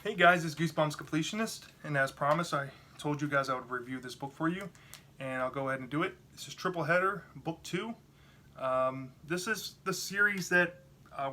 Hey guys, it's Goosebumps Completionist, and as promised, I told you guys I would review this book for you, and I'll go ahead and do it. This is Triple Header, Book 2. This is the series that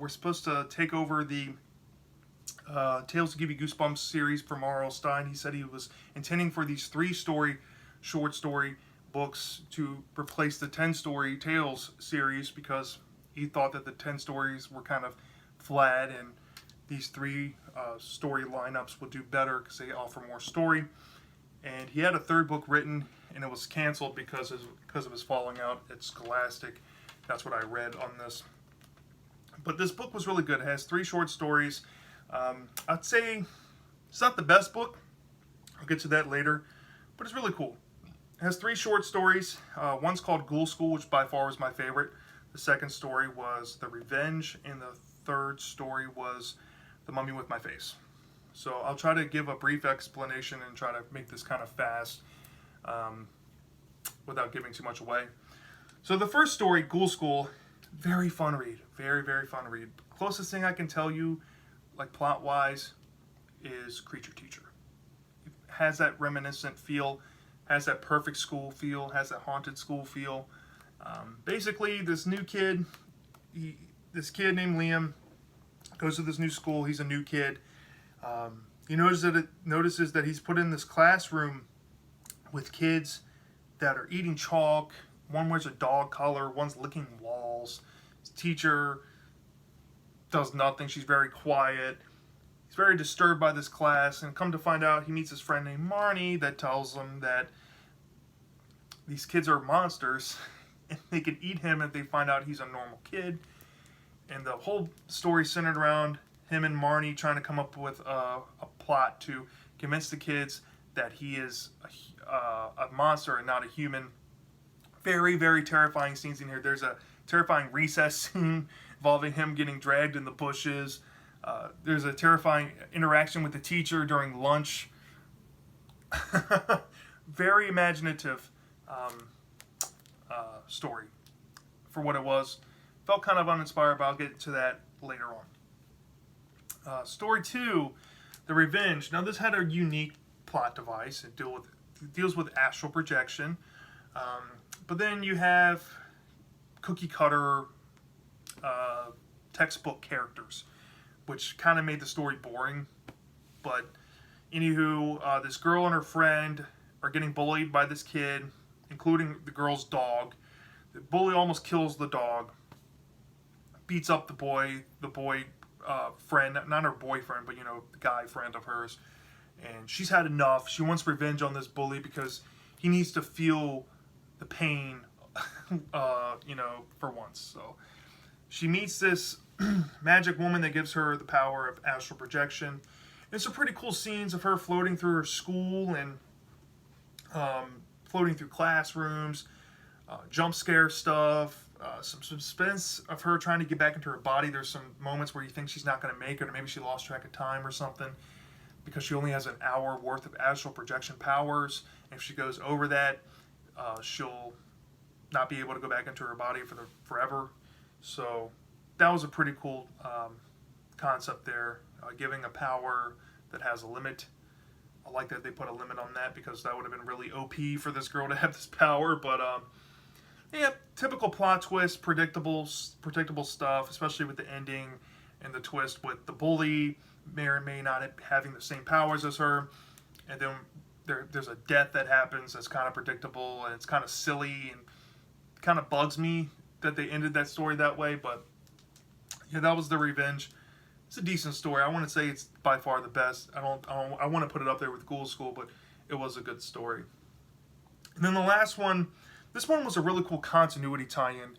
we're supposed to take over the Tales to Give You Goosebumps series from R.L. Stine. He said he was intending for these 3-story short story books to replace the 10-story Tales series because he thought that the 10 stories were kind of flat and these 3 story lineups would do better because they offer more story. And he had a 3rd book written, and it was canceled because of his falling out at Scholastic. That's what I read on this. But this book was really good. It has 3 short stories. I'd say it's not the best book. I'll get to that later. But it's really cool. It has 3 short stories. One's called Ghoul School, which by far was my favorite. The 2nd story was The Revenge, and the 3rd story was The Mummy with My Face. So I'll try to give a brief explanation and try to make this kind of fast without giving too much away. So the first story, Ghoul School, very fun read. Very, very fun read. Closest thing I can tell you, like plot-wise, is Creature Teacher. It has that reminiscent feel, has that perfect school feel, has that haunted school feel. Basically, this kid named Liam goes to this new school. He's a new kid. He notices that he's put in this classroom with kids that are eating chalk. One wears a dog collar. One's licking walls. His teacher does nothing. She's very quiet. He's very disturbed by this class. And come to find out, he meets his friend named Marnie that tells him that these kids are monsters and they can eat him if they find out he's a normal kid. And the whole story centered around him and Marnie trying to come up with a plot to convince the kids that he is a monster and not a human. Very, very terrifying scenes in here. There's a terrifying recess scene involving him getting dragged in the bushes. There's a terrifying interaction with the teacher during lunch. Very imaginative story for what it was. Felt kind of uninspired, but I'll get to that later on. Story 2, The Revenge. Now this had a unique plot device. It deals with astral projection. But then you have cookie cutter textbook characters, which kind of made the story boring. But anywho, this girl and her friend are getting bullied by this kid, including the girl's dog. The bully almost kills the dog, beats up the boy friend, not her boyfriend, but the guy friend of hers. And she's had enough. She wants revenge on this bully because he needs to feel the pain, for once. So she meets this magic woman that gives her the power of astral projection. And some pretty cool scenes of her floating through her school and floating through classrooms, jump scare stuff, some suspense of her trying to get back into her body. There's some moments where you think she's not going to make it, or maybe she lost track of time or something, because she only has an hour worth of astral projection powers. And if she goes over that, she'll not be able to go back into her body forever. So that was a pretty cool concept there, giving a power that has a limit. I like that they put a limit on that because that would have been really OP for this girl to have this power. But yeah, typical plot twist, predictable stuff, especially with the ending and the twist with the bully may or may not having the same powers as her. And then there's a death that happens that's kind of predictable and it's kind of silly and kind of bugs me that they ended that story that way. But yeah, that was The Revenge. It's a decent story. I want to say it's by far the best. I want to put it up there with Ghoul School, but it was a good story. And then the last one, this one was a really cool continuity tie-in.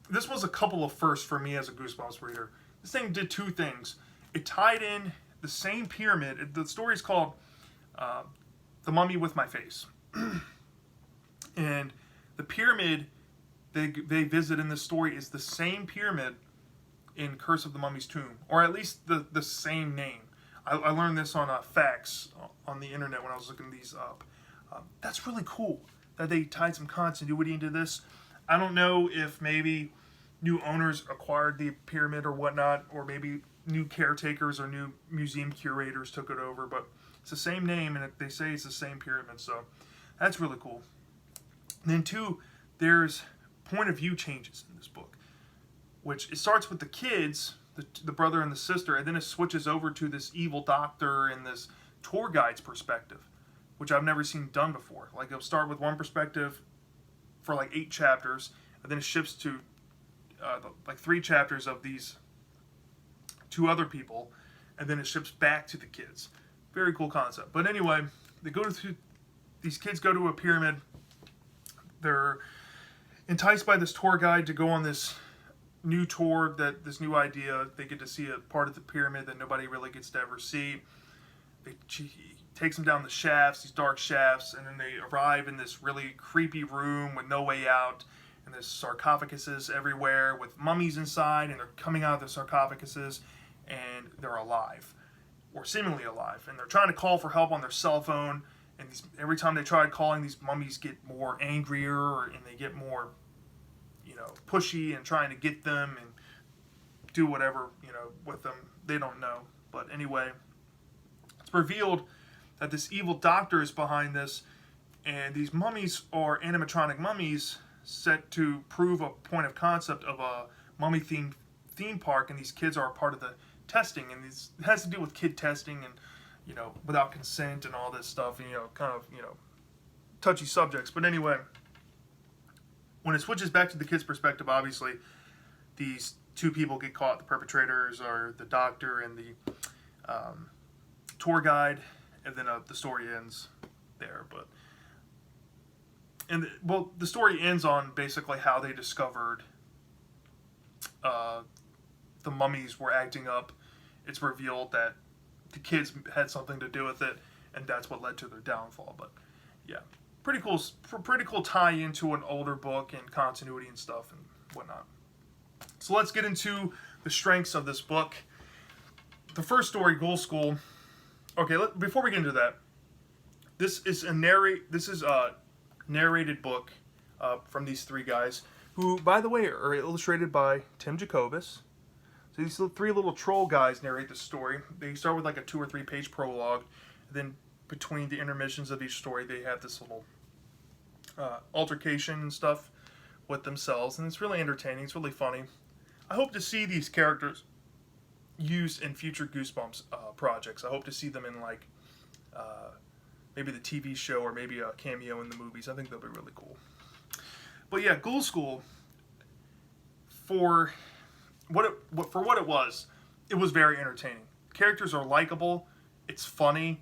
This was a couple of firsts for me as a Goosebumps reader. This thing did 2 things. It tied in the same pyramid. The story is called The Mummy with My Face. And the pyramid they visit in this story is the same pyramid in Curse of the Mummy's Tomb, or at least the same name. I learned this on facts on the internet when I was looking these up. That's really cool that they tied some continuity into this. I don't know if maybe new owners acquired the pyramid or whatnot, or maybe new caretakers or new museum curators took it over, but it's the same name, and they say it's the same pyramid, so that's really cool. And then two, there's point of view changes in this book, which it starts with the kids, the brother and the sister, and then it switches over to this evil doctor and this tour guide's perspective, which I've never seen done before. Like, it'll start with one perspective for like 8 chapters, and then it shifts to like 3 chapters of these 2 other people, and then it shifts back to the kids. Very cool concept. But anyway, these kids go to a pyramid. They're enticed by this tour guide to go on this new tour, this new idea. They get to see a part of the pyramid that nobody really gets to ever see. She takes them down the shafts, these dark shafts, and then they arrive in this really creepy room with no way out. And there's sarcophaguses everywhere with mummies inside, and they're coming out of the sarcophaguses, and they're alive, or seemingly alive. And they're trying to call for help on their cell phone, and every time they try calling, these mummies get more angrier, and they get more, pushy and trying to get them and do whatever, with them. They don't know. But anyway, it's revealed that this evil doctor is behind this, and these mummies are animatronic mummies set to prove a point of concept of a mummy-themed theme park, and these kids are a part of the testing, and it has to do with kid testing and, without consent and all this stuff, and, touchy subjects. But anyway, when it switches back to the kid's perspective, obviously, these 2 people get caught. The perpetrators are the doctor and the tour guide, and then the story ends there. The story ends on basically how they discovered the mummies were acting up. It's revealed that the kids had something to do with it, and that's what led to their downfall. But yeah, pretty cool tie into an older book and continuity and stuff and whatnot. So let's get into the strengths of this book. The first story, Ghoul School. Okay, before we get into that, this is a narrated book from these 3 guys, who, by the way, are illustrated by Tim Jacobus. So these 3 little troll guys narrate the story. They start with like a 2 or 3 page prologue. And then between the intermissions of each story, they have this little altercation and stuff with themselves. And it's really entertaining. It's really funny. I hope to see these characters used in future Goosebumps projects. I hope to see them in like maybe the TV show or maybe a cameo in the movies. I think they'll be really cool. But yeah, Ghoul School, for what it was very entertaining. Characters are likable. It's funny.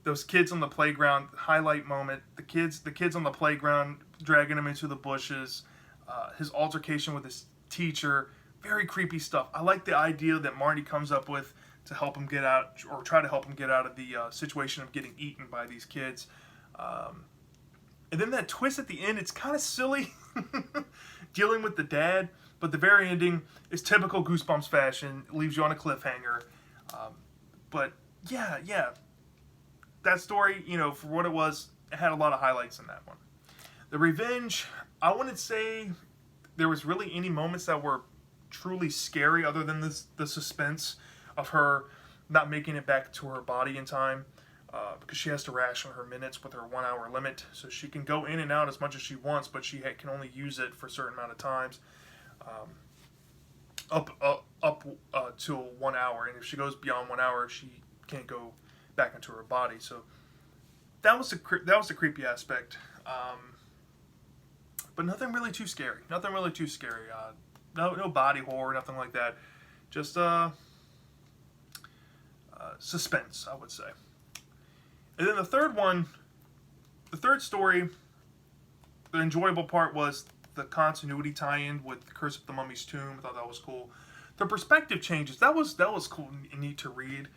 Those kids on the playground, highlight moment. The kids on the playground dragging him into the bushes. His altercation with his teacher. Very creepy stuff. I like the idea that Marty comes up with to help him get out, or try to help him get out of the situation of getting eaten by these kids. And then that twist at the end, it's kind of silly, dealing with the dad, but the very ending is typical Goosebumps fashion. It leaves you on a cliffhanger. But yeah, that story, for what it was, it had a lot of highlights in that one. The revenge, I wouldn't say there was really any moments that were truly scary other than the suspense of her not making it back to her body in time, because she has to ration her minutes with her 1 hour limit, so she can go in and out as much as she wants, but she can only use it for a certain amount of times, up to 1 hour, and if she goes beyond 1 hour, she can't go back into her body. So that was the creepy aspect, but nothing really too scary. No body horror, nothing like that. Just suspense, I would say. And then the third story, the enjoyable part was the continuity tie-in with the Curse of the Mummy's Tomb. I thought that was cool. The perspective changes, that was cool and neat to read.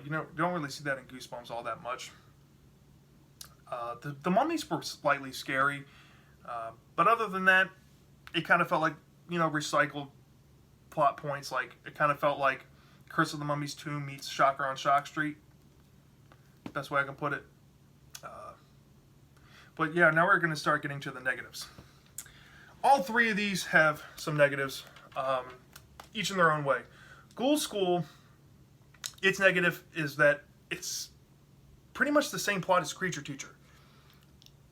You don't really see that in Goosebumps all that much. The mummies were slightly scary, but other than that, it kind of felt like, recycled plot points. Like, it kind of felt like Curse of the Mummy's Tomb meets Shocker on Shock Street. Best way I can put it. But yeah, now we're going to start getting to the negatives. All 3 of these have some negatives. each in their own way. Ghoul School, its negative is that it's pretty much the same plot as Creature Teacher,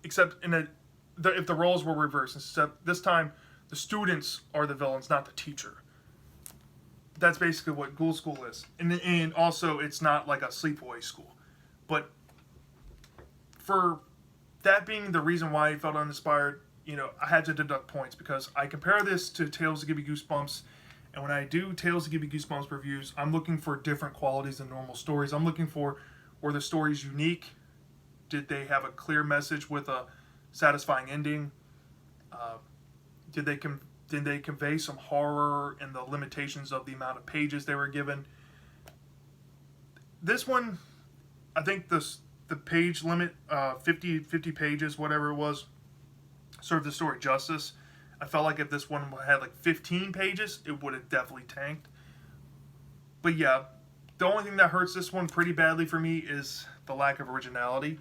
except if the roles were reversed. Except this time, the students are the villains, not the teacher. That's basically what Ghoul School is, and also it's not like a sleepaway school. But for that being the reason why I felt uninspired, I had to deduct points because I compare this to Tales to Give You Goosebumps. And when I do Tales to Give You Goosebumps reviews, I'm looking for different qualities than normal stories. I'm looking for, were the stories unique? Did they have a clear message with a satisfying ending? Did they convey some horror and the limitations of the amount of pages they were given? This one, I think the page limit, 50 pages, whatever it was, served the story justice. I felt like if this one had like 15 pages, it would have definitely tanked. But yeah, the only thing that hurts this one pretty badly for me is the lack of originality.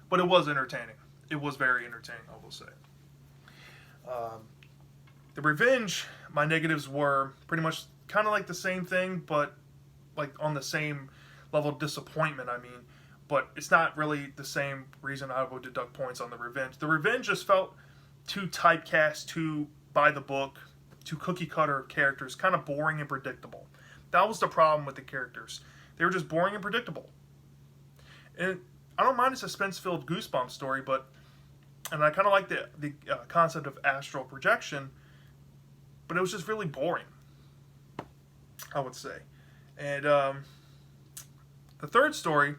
But it was entertaining. It was very entertaining, I will say. The Revenge, my negatives were pretty much kind of like the same thing, but like on the same level of disappointment, I mean. But it's not really the same reason I would deduct points on The Revenge. The Revenge just felt too typecast, too by the book, too cookie cutter characters, kind of boring and predictable. That was the problem with the characters. They were just boring and predictable. And I don't mind a suspense-filled Goosebumps story, and I kind of like the concept of astral projection, but it was just really boring, I would say. And the third story,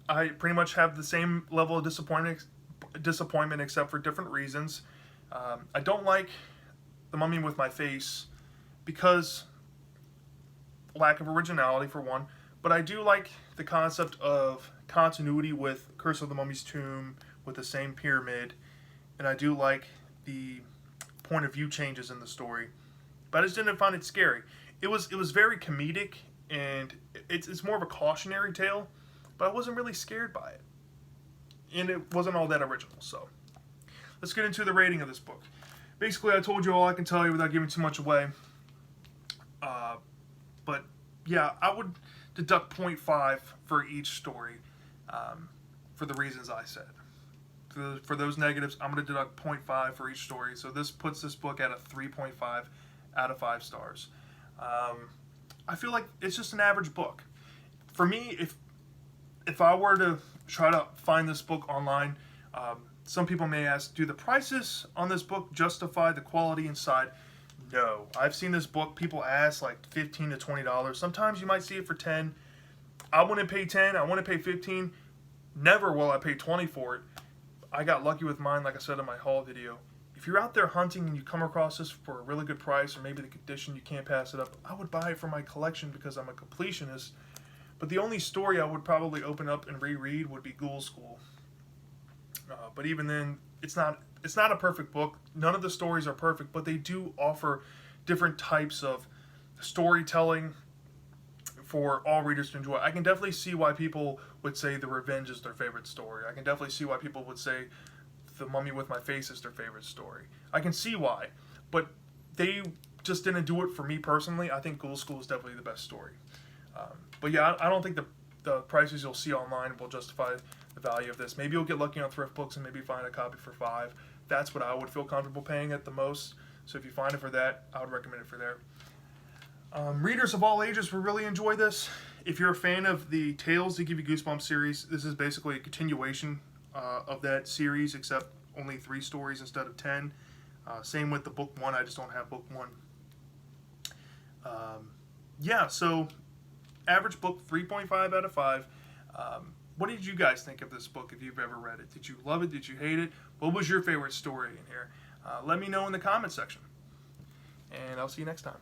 I pretty much have the same level of disappointment except for different reasons. I don't like The Mummy with My Face because lack of originality for one, but I do like the concept of continuity with Curse of the Mummy's Tomb with the same pyramid, and I do like the point of view changes in the story, but I just didn't find it scary. It was very comedic, and it's more of a cautionary tale, but I wasn't really scared by it. And it wasn't all that original, so. Let's get into the rating of this book. Basically, I told you all I can tell you without giving too much away. But, yeah, I would deduct 0.5 for each story for the reasons I said. For those negatives, I'm going to deduct 0.5 for each story. So this puts this book at a 3.5 out of 5 stars. I feel like it's just an average book. For me, if I were to try to find this book online, some people may ask, do the prices on this book justify the quality inside? No. I've seen this book, people ask like $15 to $20. Sometimes you might see it for 10. I wouldn't pay 10, I wouldn't pay 15. Never will I pay 20 for it. I got lucky with mine, like I said in my haul video. If you're out there hunting and you come across this for a really good price, or maybe the condition, you can't pass it up, I would buy it for my collection because I'm a completionist. But the only story I would probably open up and reread would be Ghoul School. But even then, it's not a perfect book. None of the stories are perfect, but they do offer different types of storytelling for all readers to enjoy. I can definitely see why people would say The Revenge is their favorite story. I can definitely see why people would say The Mummy with My Face is their favorite story. I can see why, but they just didn't do it for me personally. I think Ghoul School is definitely the best story. But yeah, I don't think the prices you'll see online will justify the value of this. Maybe you'll get lucky on thrift books and maybe find a copy for $5. That's what I would feel comfortable paying at the most. So if you find it for that, I would recommend it for there. Readers of all ages will really enjoy this. If you're a fan of the Tales to Give You Goosebumps series, this is basically a continuation of that series, except only 3 stories instead of 10. Same with the book 1, I just don't have book 1. Yeah, so average book, 3.5 out of 5. What did you guys think of this book if you've ever read it? Did you love it? Did you hate it? What was your favorite story in here? Let me know in the comment section. And I'll see you next time.